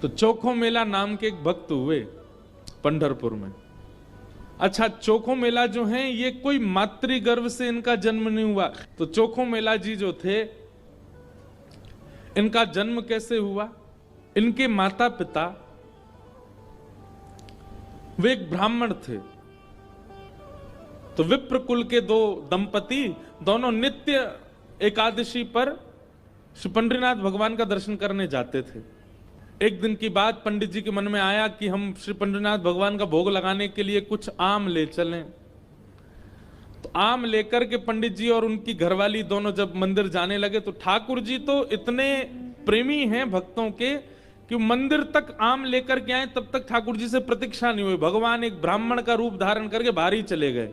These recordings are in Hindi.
तो चोखो मेला नाम के एक भक्त हुए पंढरपुर में। अच्छा, चोखो मेला जो है ये कोई मातृ गर्भ से इनका जन्म नहीं हुआ। तो चोखो मेला जी जो थे, इनका जन्म कैसे हुआ? इनके माता पिता वे एक ब्राह्मण थे। तो विप्र कुल के दो दंपति दोनों नित्य एकादशी पर श्री पंडरीनाथ भगवान का दर्शन करने जाते थे। एक दिन की बात, पंडित जी के मन में आया कि हम श्री पंडरीनाथ भगवान का भोग लगाने के लिए कुछ आम ले चलें। तो आम लेकर के पंडित जी और उनकी घरवाली दोनों जब मंदिर जाने लगे, तो ठाकुर जी तो इतने प्रेमी हैं भक्तों के कि मंदिर तक आम लेकर के आए, तब तक ठाकुर जी से प्रतीक्षा नहीं हुई। भगवान एक ब्राह्मण का रूप धारण करके बाहर ही चले गए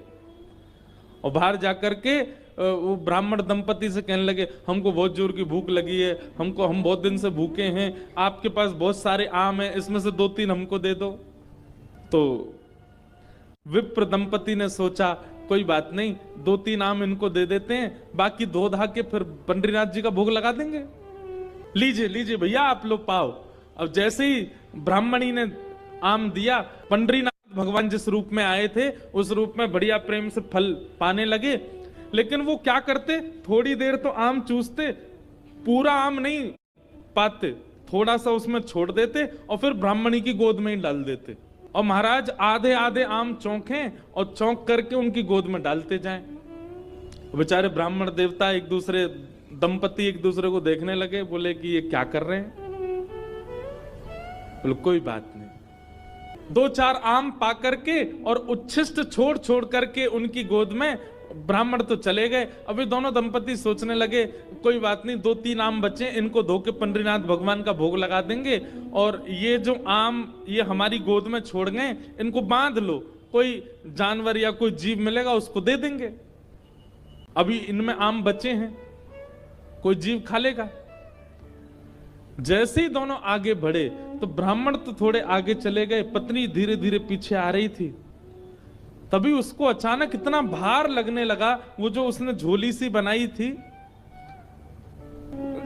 और बाहर जाकर के वो ब्राह्मण दंपति से कहने लगे, हमको बहुत जोर की भूख लगी है, हम बहुत दिन से भूखे हैं, आपके पास बहुत सारे आम हैं, इसमें से 2-3 हमको दे दो। तो विप्र दंपति ने सोचा कोई बात नहीं, 2-3 आम इनको दे देते हैं, बाकी धो धा के फिर पंडरीनाथ जी का भोग लगा देंगे। लीजिए लीजिए भैया, आप लोग पाओ। अब जैसे ही ब्राह्मणी ने आम दिया, पंडरीनाथ भगवान जिस रूप में आए थे उस रूप में बढ़िया प्रेम से फल पाने लगे। लेकिन वो क्या करते, थोड़ी देर तो आम चूसते, पूरा आम नहीं पाते, थोड़ा सा उसमें छोड़ देते और फिर ब्राह्मणी की गोद में ही डाल देते। और महाराज आधे आधे आम चौंके और चौंक करके उनकी गोद में डालते जाएं। बेचारे ब्राह्मण देवता एक दूसरे दंपति एक दूसरे को देखने लगे, बोले कि ये क्या कर रहे हैं? बोले कोई बात नहीं। 2-4 आम पा करके और उच्छिष्ट छोड़ छोड़ करके उनकी गोद में ब्राह्मण तो चले गए। अभी दोनों दंपति सोचने लगे कोई बात नहीं, 2-3 आम बचे, इनको धो के पंडरीनाथ भगवान का भोग लगा देंगे, और ये जो आम ये हमारी गोद में छोड़ गए, इनको बांध लो, कोई जानवर या कोई जीव मिलेगा उसको दे देंगे। अभी इनमें आम बचे हैं, कोई जीव खा लेगा। जैसे ही दोनों आगे बढ़े तो ब्राह्मण तो थोड़े आगे चले गए, पत्नी धीरे धीरे पीछे आ रही थी। तभी उसको अचानक इतना भार लगने लगा, वो जो उसने झोली सी बनाई थी,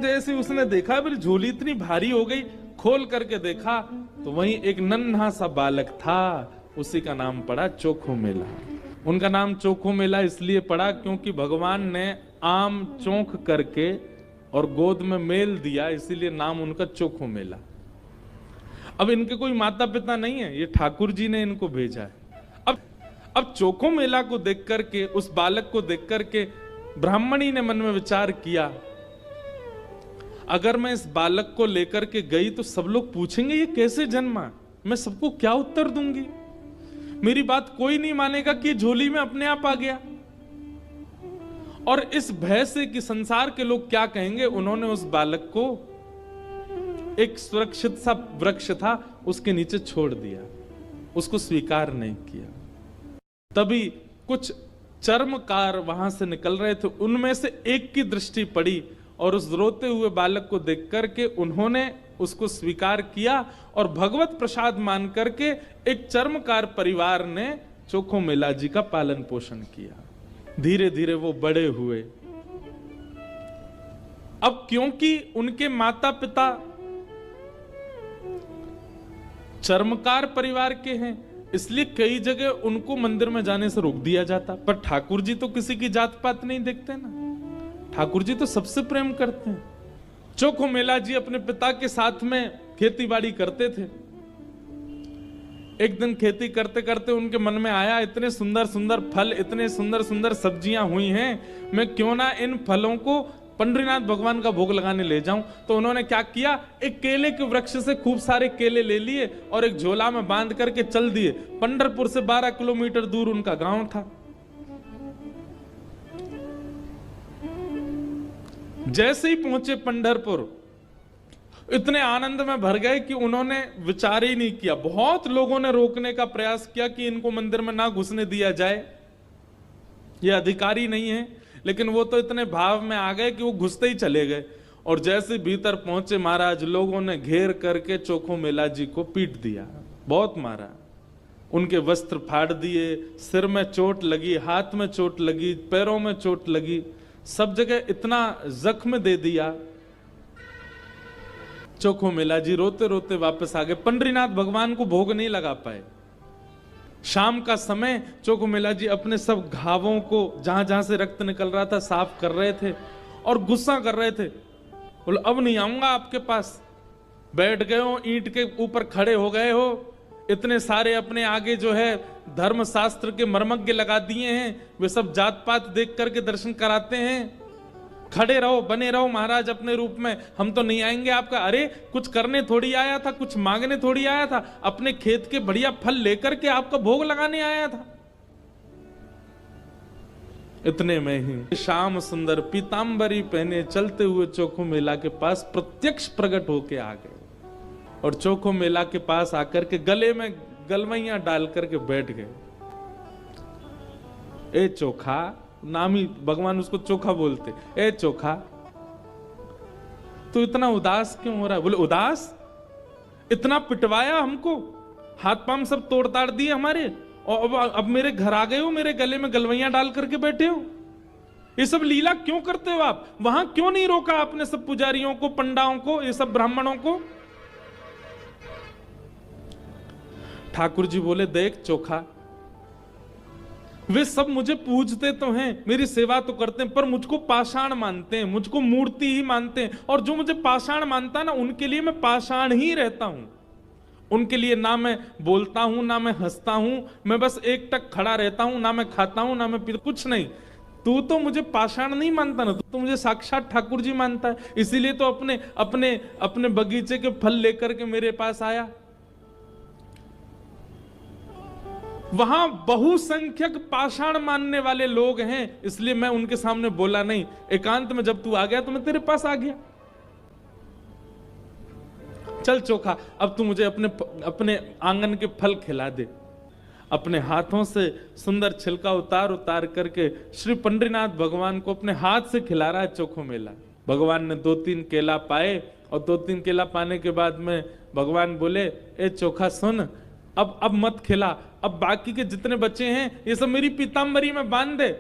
जैसे उसने देखा मेरी झोली इतनी भारी हो गई, खोल करके देखा तो वहीं एक नन्हा सा बालक था। उसी का नाम पड़ा चोखो मेला। उनका नाम चोखो मेला इसलिए पड़ा क्योंकि भगवान ने आम चौंक करके और गोद में मेल दिया, इसीलिए नाम उनका चोखो मेला। अब इनके कोई माता पिता नहीं है, ये ठाकुर जी ने इनको भेजा है। अब चोखो मेला को देख करके, उस बालक को देख करके ब्राह्मणी ने मन में विचार किया, अगर मैं इस बालक को लेकर के गई तो सब लोग पूछेंगे ये कैसे जन्मा, मैं सबको क्या उत्तर दूंगी? मेरी बात कोई नहीं मानेगा कि झोली में अपने आप आ गया। और इस भय से कि संसार के लोग क्या कहेंगे, उन्होंने उस बालक को एक सुरक्षित सा वृक्ष था उसके नीचे छोड़ दिया, उसको स्वीकार नहीं किया। तभी कुछ चर्मकार वहां से निकल रहे थे, उनमें से एक की दृष्टि पड़ी और उस रोते हुए बालक को देख करके उन्होंने उसको स्वीकार किया और भगवत प्रसाद मान करके एक चर्मकार परिवार ने चोखो मेला जी का पालन पोषण किया। धीरे धीरे वो बड़े हुए। अब क्योंकि उनके माता पिता चर्मकार परिवार के हैं, इसलिए कई जगह उनको मंदिर में जाने से रोक दिया जाता। पर ठाकुर जी तो किसी की जात पात नहीं देखते ना, ठाकुर जी तो सबसे प्रेम करते हैं। चोखो मेला जी अपने पिता के साथ में खेती बाड़ी करते थे। एक दिन खेती करते करते उनके मन में आया, इतने सुंदर सुंदर फल, इतने सुंदर सुंदर सब्जियां हुई हैं, मैं क्यों ना इन फलों को पंडरीनाथ भगवान का भोग लगाने ले जाऊं। तो उन्होंने क्या किया, एक केले के वृक्ष से खूब सारे केले ले लिए और एक झोला में बांध करके चल दिए। पंढरपुर से 12 किलोमीटर दूर उनका गांव था। जैसे ही पहुंचे पंढरपुर, इतने आनंद में भर गए कि उन्होंने विचार ही नहीं किया। बहुत लोगों ने रोकने का प्रयास किया कि इनको मंदिर में ना घुसने दिया जाए, ये अधिकारी नहीं है, लेकिन वो तो इतने भाव में आ गए कि वो घुसते ही चले गए। और जैसे भीतर पहुंचे महाराज, लोगों ने घेर करके चोखो मेला जी को पीट दिया, बहुत मारा, उनके वस्त्र फाड़ दिए, सिर में चोट लगी, हाथ में चोट लगी, पैरों में चोट लगी, सब जगह इतना जख्म दे दिया। चोखो मेला जी रोते रोते वापस आ गए। पंडरीनाथ भगवान को भोग नहीं लगा पाए। शाम का समय चोखो मेला जी अपने सब घावों को, जहां जहां से रक्त निकल रहा था, साफ कर रहे थे और गुस्सा कर रहे थे। बोले अब नहीं आऊंगा आपके पास। बैठ गए हो, ईंट के ऊपर खड़े हो गए हो, इतने सारे अपने आगे जो है धर्म शास्त्र के मर्मज्ञ लगा दिए हैं, वे सब जात पात देख करके दर्शन कराते हैं। खड़े रहो, बने रहो महाराज अपने रूप में, हम तो नहीं आएंगे आपका। अरे कुछ करने थोड़ी आया था, कुछ मांगने थोड़ी आया था, अपने खेत के बढ़िया फल लेकर के आपका भोग लगाने आया था। इतने में ही श्याम सुंदर पीतांबरी पहने चलते हुए चोखो मेला के पास प्रत्यक्ष प्रकट होके आ गए और चोखो मेला के पास आकर के गले में गलवैया डाल करके बैठ गए। ए चोखा, नाम ही भगवान उसको चोखा बोलते। ए चोखा, तू इतना उदास क्यों हो रहा है? बोले उदास? इतना पिटवाया हमको, हाथ पांव सब तोड़ ताड़ दिए हमारे, और अब मेरे घर आ गए हो, मेरे गले में गलवैया डाल करके बैठे हो। ये सब लीला क्यों करते हो आप? वहां क्यों नहीं रोका आपने सब पुजारियों को, पंडाओं को, ये सब ब्राह्मणों को? ठाकुर जी बोले देख चोखा, वे सब मुझे पूजते तो हैं, मेरी सेवा तो करते हैं, पर मुझको पाषाण मानते हैं, मुझको मूर्ति ही मानते हैं। और जो मुझे पाषाण मानता है ना, उनके लिए मैं पाषाण ही रहता हूं। उनके लिए ना मैं बोलता हूं, ना मैं हंसता हूं, मैं बस एक टक खड़ा रहता हूं, ना मैं खाता हूं, ना मैं पीता, कुछ नहीं। तू तो मुझे पाषाण नहीं मानता ना, तू तो मुझे साक्षात ठाकुर जी मानता है। इसीलिए तो अपने अपने अपने बगीचे के फल लेकर के मेरे पास आया। वहां बहुसंख्यक पाषाण मानने वाले लोग हैं, इसलिए मैं उनके सामने बोला नहीं। एकांत में जब तू आ गया तो मैं तेरे पास आ गया। चल चोखा, अब तू मुझे अपने आंगन के फल खिला दे। अपने हाथों से सुंदर छिलका उतार उतार करके श्री पंडरीनाथ भगवान को अपने हाथ से खिला रहा है चोखो मेला। भगवान ने 2-3 केला पाए और 2-3 केला पाने के बाद में भगवान बोले, ए चोखा सुन, अब मत खिला, अब बाकी के जितने बच्चे हैं ये सब मेरी पीतांबरी में बांध दे।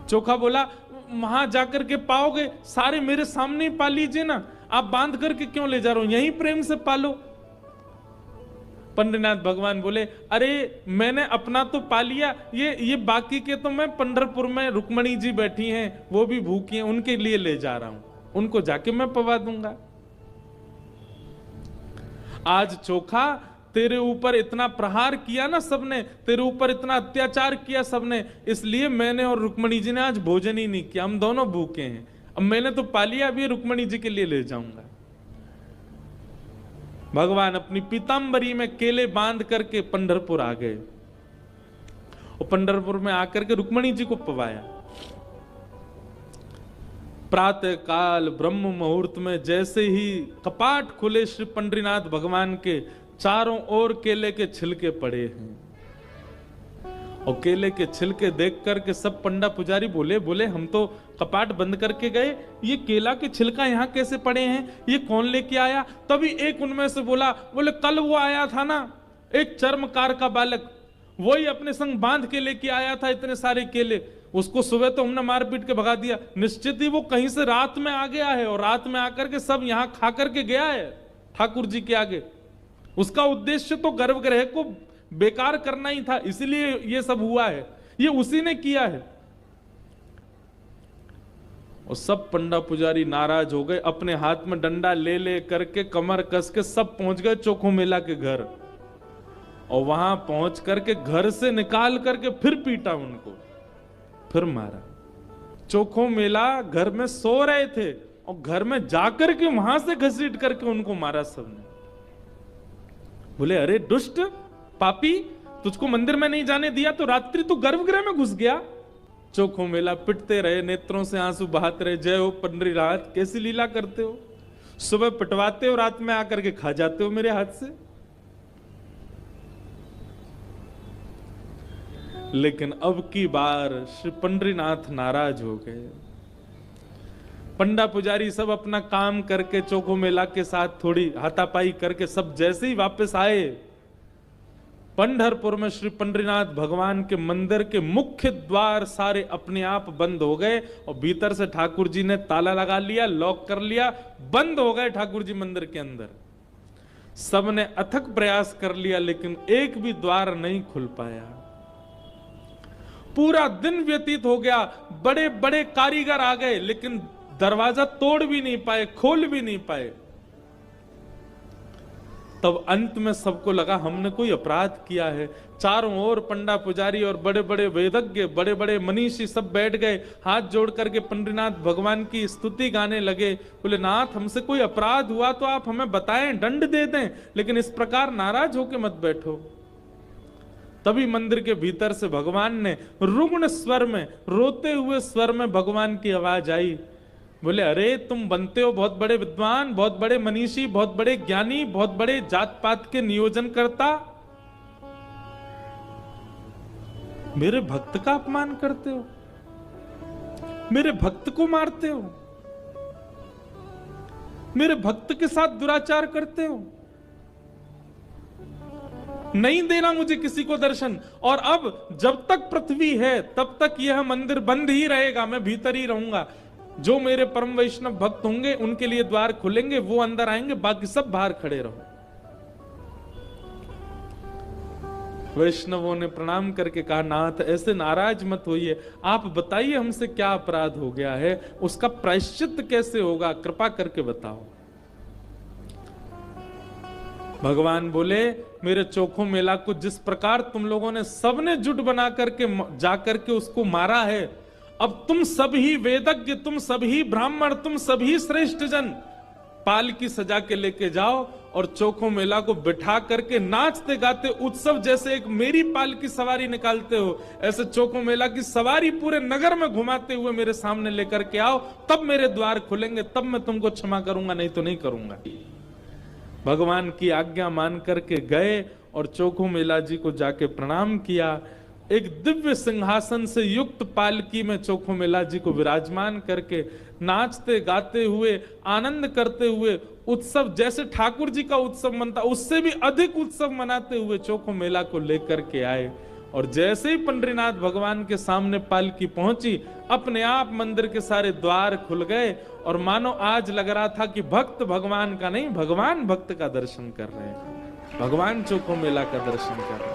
चोखा बोला, वहां जाकर के पाओगे, सारे मेरे सामने ही पा लीजिए ना, आप बांध करके क्यों ले जा रहे हो, यहीं प्रेम से पालो। पंडरीनाथ भगवान बोले, अरे मैंने अपना तो पा लिया, ये बाकी के तो मैं पंढरपुर में रुक्मणी जी बैठी हैं, वो भी भूखी हैं, उनके लिए ले जा रहा हूं, उनको जाके मैं पवा दूंगा। आज चोखा तेरे ऊपर इतना प्रहार किया ना सबने, तेरे ऊपर इतना अत्याचार किया सबने, इसलिए मैंने और रुक्मणी जी ने आज भोजन ही नहीं किया, हम दोनों भूखे हैं। अब मैंने तो पा लिया, अभी रुक्मणी जी के लिए ले जाऊंगा। भगवान अपनी पीतांबरी में केले बांध करके पंढरपुर आ गए और पंढरपुर में आकर के रुक्मणी जी को पवाया। प्रातः काल ब्रह्म मुहूर्त में जैसे ही कपाट खुले, श्री पंडरीनाथ भगवान के चारों ओर केले के छिलके पड़े हैं और केले के छिलके देख करके सब पंडा पुजारी बोले हम तो कपाट बंद करके गए, ये केला के छिलका यहाँ कैसे पड़े हैं, ये कौन लेके आया? तभी एक उनमें से बोले कल वो आया था ना, एक चर्मकार का बालक, वही अपने संग बांध के लेके आया था इतने सारे केले, उसको सुबह तो हमने मार पीट के भगा दिया, निश्चित ही वो कहीं से रात में आ गया है और रात में आकर के सब यहाँ खा करके गया है ठाकुर जी के आगे। उसका उद्देश्य तो गर्भगृह को बेकार करना ही था, इसलिए ये सब हुआ है, ये उसी ने किया है। और सब पंडा पुजारी नाराज हो गए, अपने हाथ में डंडा ले ले करके कमर कस के सब पहुंच गए चोखो मेला के घर और वहां पहुंच करके घर से निकाल करके फिर पीटा उनको, फिर मारा। चोखो मेला घर में सो रहे थे और घर में जाकर के वहां से घसीट करके उनको मारा सबने। बोले अरे दुष्ट पापी, तुझको मंदिर में नहीं जाने दिया तो रात्रि तू गर्भगृह में घुस गया। चोखो मेला पिटते रहे, नेत्रों से आंसू बहाते रहे, जय हो पंडरीनाथ, कैसी लीला करते हो, सुबह पिटवाते हो, रात में आकर के खा जाते हो मेरे हाथ से। लेकिन अब की बार श्री पंडरीनाथ नाराज हो गए। पंडा पुजारी सब अपना काम करके चोखो मेला के साथ थोड़ी हाथापाई करके सब जैसे ही वापस आए, पंढरपुर में श्री पंडरीनाथ भगवान के मंदिर के मुख्य द्वार सारे अपने आप बंद हो गए और भीतर से ठाकुर जी ने ताला लगा लिया, लॉक कर लिया, बंद हो गए ठाकुर जी मंदिर के अंदर। सबने अथक प्रयास कर लिया लेकिन एक भी द्वार नहीं खुल पाया। पूरा दिन व्यतीत हो गया, बड़े बड़े कारीगर आ गए लेकिन दरवाजा तोड़ भी नहीं पाए, खोल भी नहीं पाए। तब अंत में सबको लगा हमने कोई अपराध किया है। चारों ओर पंडा पुजारी और बड़े बड़े वेदज्ञ, बड़े बड़े मनीषी सब बैठ गए, हाथ जोड़ करके पंडरीनाथ भगवान की स्तुति गाने लगे। बोले नाथ हमसे कोई अपराध हुआ तो आप हमें बताएं, दंड दे दें, लेकिन इस प्रकार नाराज होके मत बैठो। तभी मंदिर के भीतर से भगवान ने रुग्ण स्वर में, रोते हुए स्वर में भगवान की आवाज आई। बोले अरे तुम बनते हो बहुत बड़े विद्वान, बहुत बड़े मनीषी, बहुत बड़े ज्ञानी, बहुत बड़े जात पात के नियोजन करता, मेरे भक्त का अपमान करते हो, मेरे भक्त को मारते हो, मेरे भक्त के साथ दुराचार करते हो, नहीं देना मुझे किसी को दर्शन। और अब जब तक पृथ्वी है तब तक यह मंदिर बंद ही रहेगा, मैं भीतर ही रहूंगा। जो मेरे परम वैष्णव भक्त होंगे उनके लिए द्वार खुलेंगे, वो अंदर आएंगे, बाकी सब बाहर खड़े रहो। वैष्णवों ने प्रणाम करके कहा नाथ ऐसे नाराज मत होइए, आप बताइए हमसे क्या अपराध हो गया है, उसका प्रायश्चित कैसे होगा, कृपा करके बताओ। भगवान बोले मेरे चोखो मेला को जिस प्रकार तुम लोगों ने सबने जुट बना करके जाकर के उसको मारा है, अब तुम सभी वेदज्ञ, तुम सभी ब्राह्मण, तुम सभी श्रेष्ठ जन पालकी सजा के लेके जाओ और चोखो मेला को बिठा करके नाचते गाते उत्सव जैसे एक मेरी पालकी सवारी निकालते हो, ऐसे चोखो मेला की सवारी पूरे नगर में घुमाते हुए मेरे सामने लेकर के आओ, तब मेरे द्वार खुलेंगे, तब मैं तुमको क्षमा करूंगा, नहीं तो नहीं करूंगा। भगवान की आज्ञा मान करके गए और चोखो मेला जी को जाके प्रणाम किया। एक दिव्य सिंहासन से युक्त पालकी में चोखो मेला जी को विराजमान करके नाचते गाते हुए, आनंद करते हुए, उत्सव जैसे ठाकुर जी का उत्सव मनता उससे भी अधिक उत्सव मनाते हुए चोखो मेला को लेकर के आए। और जैसे ही पंडरीनाथ भगवान के सामने पालकी पहुंची, अपने आप मंदिर के सारे द्वार खुल गए और मानो आज लग रहा था कि भक्त भगवान का नहीं, भगवान भक्त का दर्शन कर रहे हैं, भगवान चोखो मेला का दर्शन कर रहे हैं।